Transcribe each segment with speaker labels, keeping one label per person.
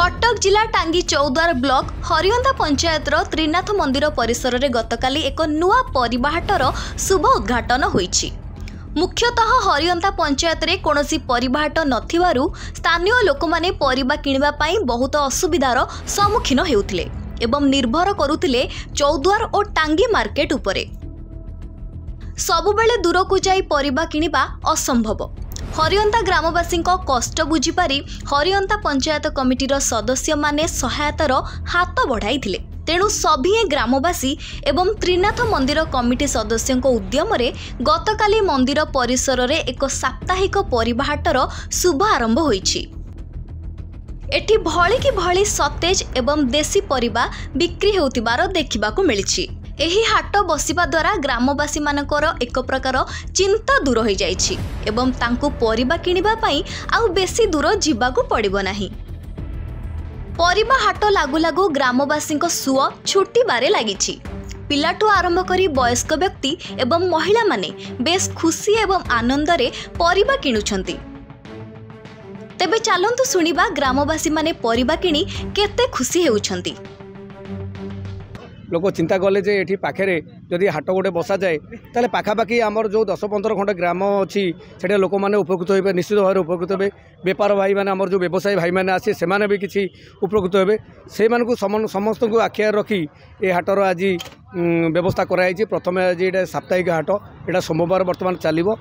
Speaker 1: कटक जिला टांगी चौद्वार ब्लॉक हरियंता पंचायतर त्रिनाथ मंदिर परिसर में गतकाली एक नुआ परिबाहाटर शुभ उद्घाटन होईछि। मुख्यतः हरियंता पंचायत रे कोनोसी परिबाहाट नथिबारु स्थानीय लोक माने परिबा किनिबा पई बहुत असुविधार सम्मुखीन हेउथिले एवं निर्भर करुथिले चौद्वार और टांगी मार्केट उपरे। सबुबेले दूर को जाई परिबा किनिबा असंभव। हरियंता ग्रामवासी कष्ट बुझीपारी हरियंता पंचायत कमिटीर सदस्य माने सहायतार हाथ बढ़ाई तेणु सभी ग्रामवासी एवं त्रिनाथ मंदिर कमिटी सदस्यों उद्यम गतकाली मंदिर परिसर रे एक साप्ताहिक परिबाहाटर शुभ आरंभ होईछि। एठी भली कि भली सतेज एवं देसी परिबा बिक्री हेउतिबार देखिबाकू मिलिछि। एही हाट बसिबा द्वारा ग्रामवासी मानकर एक प्रकार चिंता दूर हो जाइछि एवं तांको परिबा किनिबा पई आउ बेसी दूर जिबाकू पड़िबो नाही। परिबा हाट लागू लागू ग्रामवासी सुओ छुट्टी बारे लागिछि। पिलाठू आरंभ करी वयस्क व्यक्ति एवं महिला माने बेस खुशी एवं आनंद रे परिबा किणुछंती। तेबे चलंतु सुनिबा ग्रामवासी माने परिबा किणी केते खुशी हेउछंती।
Speaker 2: लोक चिंता कले जे ये पाखे जदि हाट गोटे बसा जाए ताले पाखापाखि आमर जो 10-15 खंड ग्राम अच्छी से लोक मैंने उपकृत हे निश्चित भाव उपकृत हे। बेपार भाई मैंने आमर जो व्यवसायी भाई मैंने आसे से भी किसी उपकृत हे से समस्त को आखियार रखी ये हाटर आज व्यवस्था कराई। प्रथम आज ये साप्ताहिक हाट यहाँ सोमवार बर्तमान चलो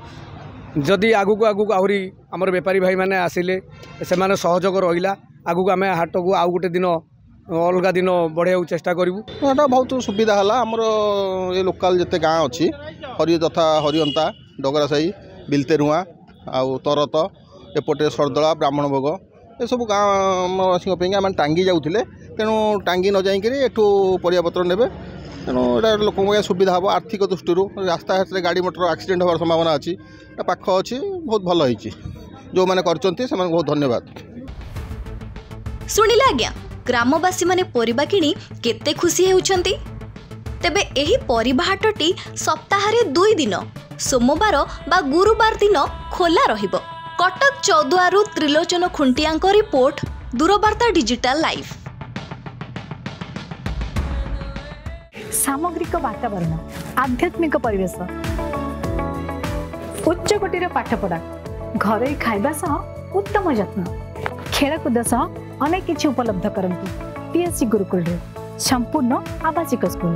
Speaker 2: जदि आगू आगू आहरी आमर बेपारी भाई मैंने आसिले से सहयोग रहा आगू आम हाट को आउ गोटे दिन अलग दिन बढ़िया चेष्टा करूँ।
Speaker 3: यहाँ बहुत सुविधा है आमर ये लोकाल जिते गाँ अच्छी तथा हरियंता डगरासाही बिलतेरुआ आउ तरत एपटे सरदला ब्राह्मण भोग ये सब गाँववासी आम टांगी जाऊे तेणु टांगी न जाइक एठू परियापत्र ने तेणु यहाँ लोक सुविधा हम आर्थिक दृष्टि रास्ता घाट गाड़ी मोटर एक्सीडेंट होवार संभावना अच्छी पाख अच्छी बहुत भल होती जो मैंने कर बहुत धन्यवाद।
Speaker 1: सुनिले आज्ञा ग्रामवासी माने परिबा किणी केते खुशी हेउछंती। तेबे एही परिबाहाटटी सप्ताहरे 2 दिन सोमवार बा गुरुवार दिन खोला रहिबो। कटक चौद्वारू त्रिलोचन खुंटियांक रिपोर्ट दूरवार्ता डिजिटल लाइव।
Speaker 4: सामग्रिक वातावरण आध्यात्मिक परिवेश उच्च कोटीर पाठपढ़ा घरोई खाइबा सह उत्तम जत्न खेलकूद सह अनेक किछि उपलब्ध करंतु टीएससी गुरुकुल रे संपूर्ण आवासिक स्कूल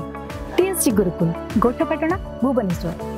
Speaker 4: टीएससी गुरुकुल गोठपाटना भुवनेश्वर।